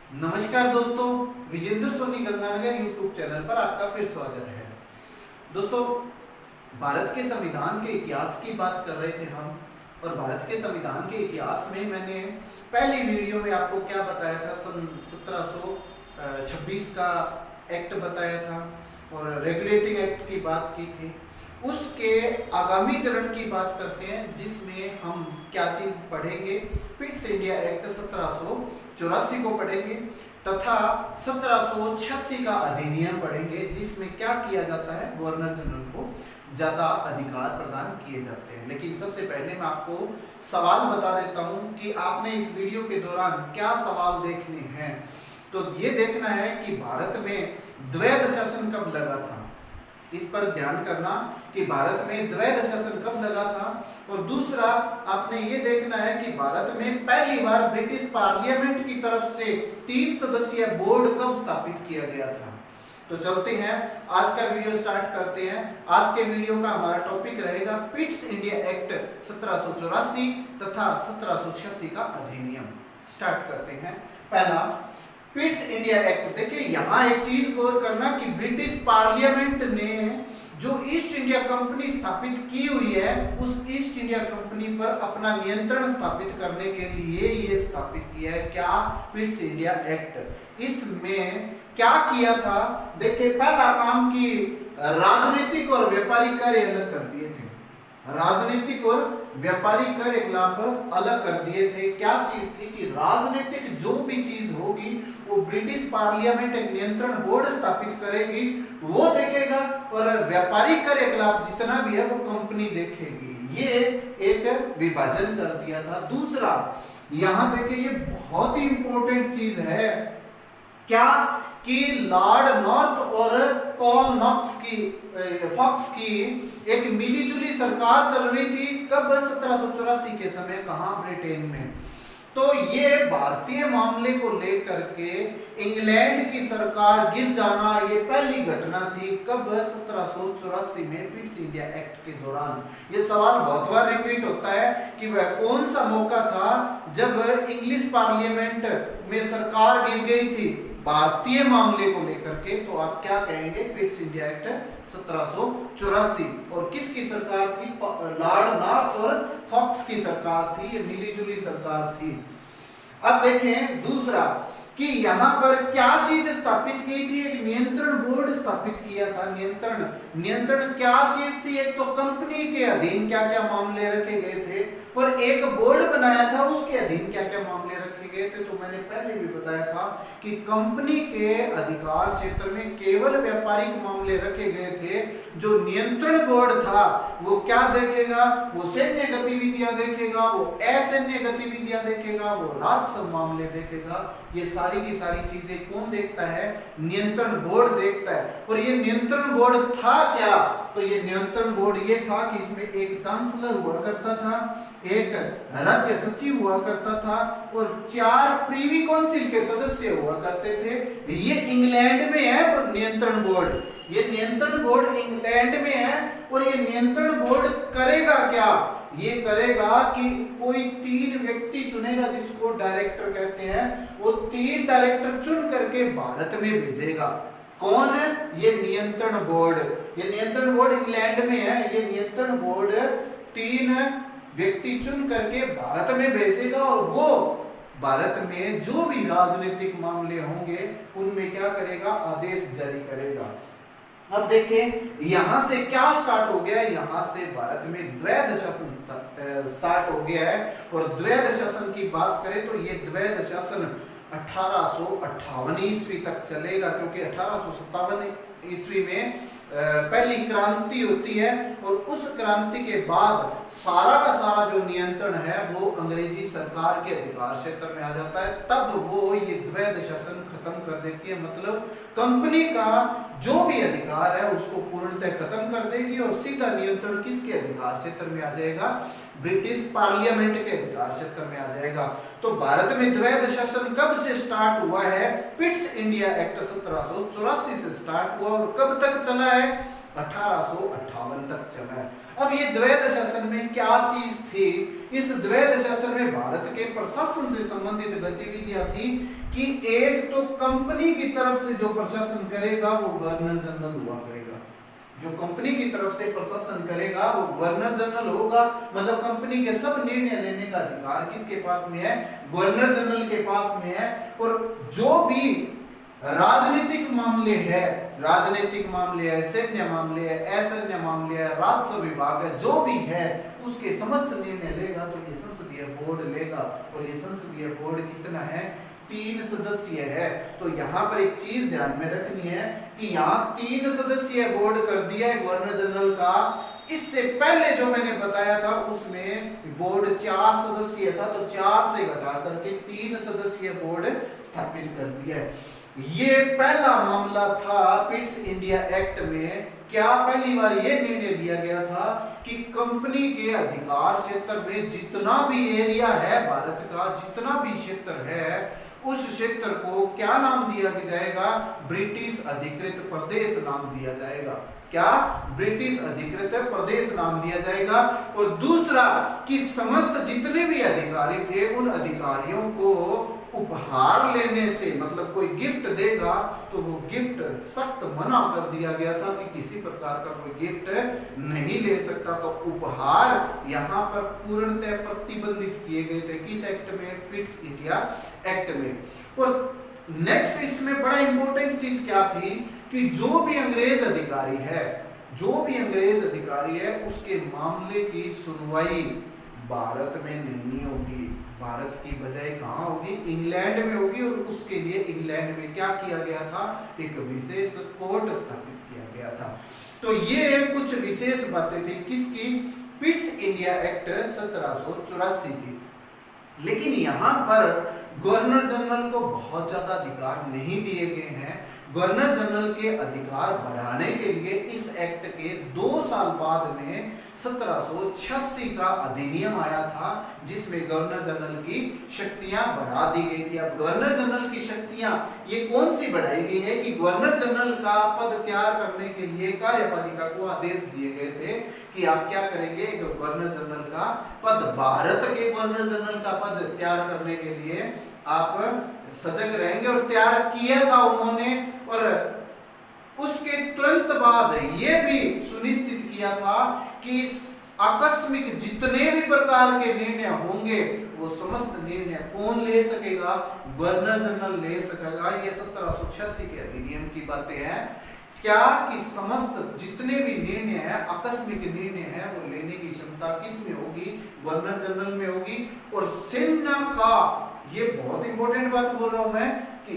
नमस्कार दोस्तों, Vijendra Soni Ganganagar YouTube channel पर आपका फिर स्वागत है। दोस्तों, भारत के संविधान के इतिहास की बात कर रहे थे हम, और भारत के संविधान के इतिहास में मैंने पहली वीडियो में आपको क्या बताया था, सन 1726 का एक्ट बताया था और रेगुलेटिंग एक्ट की बात की थी। उसके आगामी चरण की बात करते हैं, जिसमें हम क्या चीज पढ़ेंगे। पिट्स इंडिया एक्ट 1784 को पढ़ेंगे तथा 1786 का अधिनियम पढ़ेंगे, जिसमें क्या किया जाता है, गवर्नर जनरल को ज्यादा अधिकार प्रदान किए जाते हैं। लेकिन सबसे पहले मैं आपको सवाल बता देता हूं कि आपने इस वीडियो के दौरान क्या सवाल देखने हैं। तो ये देखना है कि भारत में द्वैध शासन कब लगा था, इस पर ध्यान करना कि भारत में द्वैध शासन कब लगा था। और दूसरा, आपने ये देखना है कि भारत में पहली बार ब्रिटिश पार्लियामेंट की तरफ से 3 सदस्यीय बोर्ड कब स्थापित किया गया था। तो चलते हैं, आज का वीडियो स्टार्ट करते हैं। आज के वीडियो का हमारा टॉपिक रहेगा पिट्स इंडिया एक्ट 1784 तथा 1786 का अधिनियम। स्टार्ट करते हैं। पहला, पिट्स इंडिया एक्ट। देखिए, यहां एक चीज गौर करना कि ब्रिटिश पार्लियामेंट ने जो ईस्ट इंडिया कंपनी स्थापित की हुई है, उस ईस्ट इंडिया कंपनी पर अपना नियंत्रण स्थापित करने के लिए ये स्थापित किया है क्या, पिट्स इंडिया एक्ट। इसमें क्या किया था, देखिए, पहला काम की राजनीतिक और व्यापारिक कार्य अलग कर दिए थे। राजनीतिक और व्यापारिक कार्यकलाप अलग कर दिए थे। क्या चीज थी कि राजनीतिक जो भी चीज होगी वो ब्रिटिश पार्लियामेंट एक नियंत्रण बोर्ड स्थापित करेगी, वो देखेगा, और व्यापारिक कार्यकलाप जितना भी है वो कंपनी देखेगी। ये एक विभाजन कर दिया था। दूसरा, यहां देखिए, ये बहुत ही इंपॉर्टेंट चीज है क्या कि लॉर्ड नॉर्थ और पॉल फॉक्स की एक मिलीजुली सरकार चल रही थी। कब? 1784 के समय। कहां? ब्रिटेन में। तो ये भारतीय मामले को लेकर के इंग्लैंड की सरकार गिर जाना, ये पहली घटना थी। कब? 1784 में, पिट्स इंडिया एक्ट के दौरान। ये सवाल बहुत बार रिपीट होता है कि वह कौन सा मौका था जब इंग्लिश पार्लियामेंट में सरकार गिर गई थी भारतीय मामले को लेकर के। तो आप क्या कहेंगे? Pitt's India act 1784। और किसकी सरकार थी? लॉर्ड नॉर्थ और फॉक्स की सरकार थी। ये मिलीजुली सरकार थी। अब देखें दूसरा कि यहां पर क्या चीज स्थापित की थी, एक नियंत्रण बोर्ड स्थापित किया था। नियंत्रण क्या चीज थी? एक तो कंपनी के अधीन क्या क्या मामले रखे गए थे, और एक बोर्ड बनाया था, उसके अधीन क्या क्या मामले रखे गए थे। तो मैंने पहले भी बताया था कि कंपनी के अधिकार क्षेत्र में केवल व्यापारिक मामले रखे गए थे। जो नियंत्रण बोर्ड था वो क्या देखेगा? वो सैन्य गतिविधियां देखेगा, वो असैन्य गतिविधियां देखेगा, वो राजस्व मामले देखेगा। ये सारी की सारी चीजें कौन देखता है? नियंत्रण बोर्ड देखता है। और ये नियंत्रण बोर्ड था क्या? तो ये नियंत्रण बोर्ड ये था कि इसमें एक चांसलर हुआ करता था, एक राज्य सचिव हुआ करता था, और 4 प्रीवी काउंसिल के सदस्य हुआ करते थे। ये इंग्लैंड में है पर नियंत्रण बोर्ड, ये नियंत्रण बोर्ड इंग्लैंड में है। और ये नियंत्रण बोर्ड करेगा क्या? ये करेगा कि कोई 3 व्यक्ति चुनेगा, जिसको डायरेक्टर कहते हैं। वो 3 डायरेक्टर चुन करके भारत में भेजेगा। कौन है? ये नियंत्रण बोर्ड। ये नियंत्रण बोर्ड इंग्लैंड में है। ये नियंत्रण बोर्ड 3 व्यक्ति चुन करके भारत में भेजेगा, और वो भारत में जो भी राजनीतिक मामले होंगे उनमें क्या करेगा? आदेश जारी करेगा। अब देखें, यहां से क्या स्टार्ट हो गया? यहां से भारत में द्वैध शासन स्टार्ट हो गया है। और द्वैध शासन की बात करें तो ये द्वैध शासन 1858 ईस्वी तक चलेगा, क्योंकि 1857 ईस्वी में पहली क्रांति होती है, और उस क्रांति के बाद सारा का सारा जो नियंत्रण है वो अंग्रेजी सरकार के अधिकार क्षेत्र में आ जाता है। तब वो ये द्वैध शासन खत्म कर देती है, मतलब कंपनी का जो भी अधिकार है उसको पूर्णतः खत्म कर देगी, और सीधा नियंत्रण किसके अधिकार क्षेत्र में आ जाएगा? ब्रिटिश पार्लियामेंट के अधिकार क्षेत्र में आ जाएगा। तो भारत में द्वैध शासन कब से स्टार्ट हुआ है? पिट्स इंडिया एक्ट 1784 से स्टार्ट हुआ, और कब तक चला है? 1858 तक चला है। अब ये द्वैध शासन में क्या चीज थी इस द्वैध शासन में भारत के प्रशासन से संबंधित गतिविधियां थी कि एक तो कंपनी की तरफ से जो प्रशासन करेगा वो गवर्नर जनरल हुआ करेगा। जो कंपनी की तरफ से प्रशासन करेगा वो गवर्नर जनरल होगा, मतलब कंपनी के सब निर्णय लेने का अधिकार किसके पास में है? गवर्नर जनरल के पास में है। और जो भी राजनीतिक मामले है, सैन्य मामले है, असैन्य मामले है, राजस्व विभाग है, जो भी है उसके समस्त निर्णय लेगा तो ये संसदीय बोर्ड लेगा। और ये संसदीय बोर्ड कितना है? 3 सदस्यीय है। तो यहाँ पर एक चीज ध्यान में रखनी है कि यहाँ 3 सदस्यीय बोर्ड कर दिया है गवर्नर जनरल का। इससे पहले जो मैंने बताया था उसमें बोर्ड 4 सदस्यीय था, तो 4 से घटा करके 3 सदस्यीय बोर्ड स्थापित कर दिया है। ये पहला मामला था पिट्स इंडिया एक्ट में। क्या पहली बार ये निर्णय लिया गया था कि कंपनी के अधिकार क्षेत्र में जितना भी एरिया है, भारत का जितना भी क्षेत्र है, उस क्षेत्र को क्या नाम दिया जाएगा? ब्रिटिश अधिकृत प्रदेश नाम दिया जाएगा। क्या? ब्रिटिश अधिकृत प्रदेश नाम दिया जाएगा। और दूसरा कि समस्त जितने भी अधिकारी थे उन अधिकारियों को उपहार लेने से, मतलब कोई गिफ्ट देगा तो वो गिफ्ट सख्त मना कर दिया गया था कि किसी प्रकार का कोई गिफ्ट नहीं ले सकता। तो उपहार यहाँ पर पूर्णतः प्रतिबंधित किए गए थे। किस एक्ट में? पिट्स इंडिया एक्ट में। और नेक्स्ट इसमें बड़ा इंपॉर्टेंट चीज क्या थी कि जो भी अंग्रेज अधिकारी है उसके मामले की सुनवाई भारत में नहीं होगी। भारत की बजाय कहां होगी? इंग्लैंड में होगी। और उसके लिए इंग्लैंड में क्या किया गया था? एक विशेष कोर्ट स्थापित किया गया था। तो ये कुछ विशेष बातें थी किसकी? पिट्स इंडिया एक्ट 1784 की। लेकिन यहां पर गवर्नर जनरल को बहुत ज्यादा अधिकार नहीं दिए गए हैं। गवर्नर जनरल के अधिकार बढ़ाने के लिए इस एक्ट के 2 साल बाद में 1786 का अधिनियम आया था, जिसमें गवर्नर जनरल की शक्तियां बढ़ा दी गई थी। अब गवर्नर जनरल की शक्तियां ये कौन सी बढ़ाई गई है कि गवर्नर जनरल का पद तैयार करने के लिए कार्यपालिका को आदेश दिए गए थे कि आप क्या करेंगे? गवर्नर जनरल का पद, भारत के गवर्नर जनरल का पद तैयार करने के लिए आप सजग रहेंगे। और तैयार किया था उन्होंने। और उसके तुरंत बाद यह भी सुनिश्चित किया था कि आकस्मिक जितने भी प्रकार के निर्णय होंगे वो समस्त निर्णय कौन ले सकेगा? गवर्नर जनरल ले सकेगा। ये 1786 के अधिनियम की बातें हैं। क्या कि समस्त जितने भी निर्णय है, आकस्मिक निर्णय है, वो लेने की क्षमता किस में होगी? गवर्नर जनरल में होगी। और सेना का, ये बहुत इंपॉर्टेंट बात बोल रहा हूं मैं, कि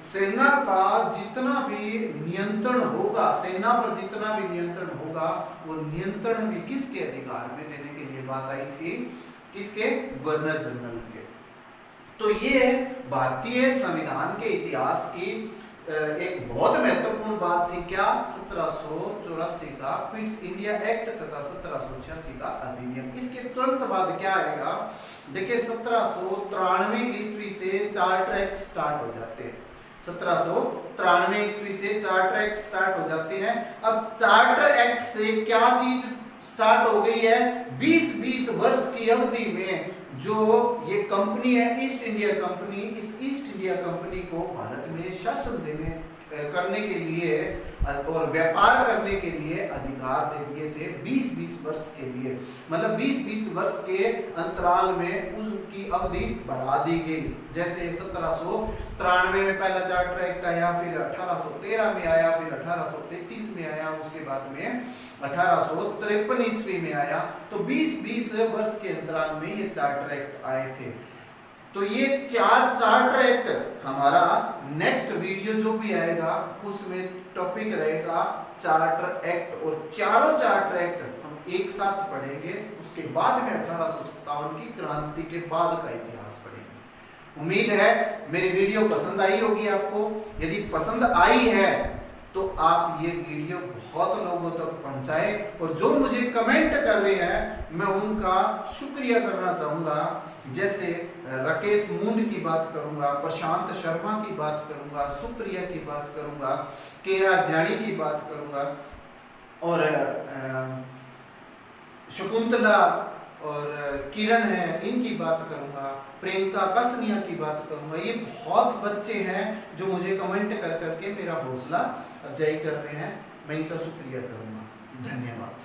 सेना का जितना भी नियंत्रण होगा, सेना पर जितना भी नियंत्रण होगा, वो नियंत्रण भी किसके अधिकार में देने के लिए बात आई थी? किसके? गवर्नर जनरल के। तो ये भारतीय संविधान के इतिहास की एक बहुत महत्वपूर्ण बात थी। क्या? 1784 का पिट्स इंडिया एक्ट तथा 1786 का अधिनियम। इसके तुरंत बाद क्या आएगा? देखिए 1793 ईस्वी से चार्टर एक्ट स्टार्ट हो जाते हैं। 1793 ईस्वी से चार्टर एक्ट स्टार्ट हो जाते हैं। अब चार्टर एक्ट से क्या चीज स्टार्ट हो गई है? 20-20 वर्ष की अवधि में जो ये कंपनी है ईस्ट इंडिया कंपनी, इस ईस्ट इंडिया कंपनी को भारत में शासन करने के लिए और व्यापार करने के लिए अधिकार दे दिए थे 20-20 वर्ष के लिए। मतलब 20-20 वर्ष के अंतराल में उसकी अवधि बढ़ा दी गई। जैसे 1793 में पहला चार्टर एक्ट आया, फिर 1813 में आया, फिर 1833 में आया, उसके बाद में 1853 ईस्वी में आया। तो 20-20 वर्ष के अंतराल में ये चार्टर एक्ट आए थे। तो ये 4 चार्टर एक्ट, हमारा नेक्स्ट वीडियो जो भी आएगा उसमें टॉपिक रहेगा चार्टर एक्ट। और चारों चार्टर एक्ट हम एक साथ पढ़ेंगे। उसके बाद में 1857 की क्रांति के बाद का इतिहास पढ़ेंगे। उम्मीद है मेरी वीडियो पसंद आई होगी आपको। यदि पसंद आई है तो आप ये वीडियो बहुत लोगों तक पहुंचाएं। और जो मुझे कमेंट कर रहे हैं मैं उनका शुक्रिया करना चाहूंगा। जैसे राकेश मुंड की बात करूंगा, प्रशांत शर्मा की बात करूंगा, सुप्रिया की बात करूंगा, के.आर. जानी की बात करूंगा, और शकुंतला और किरण है इनकी बात करूँगा, प्रियंका कसनिया की बात करूँगा। ये बहुत बच्चे हैं जो मुझे कमेंट कर करके मेरा हौसला अफजाई कर रहे हैं, मैं इनका शुक्रिया करूँगा। धन्यवाद।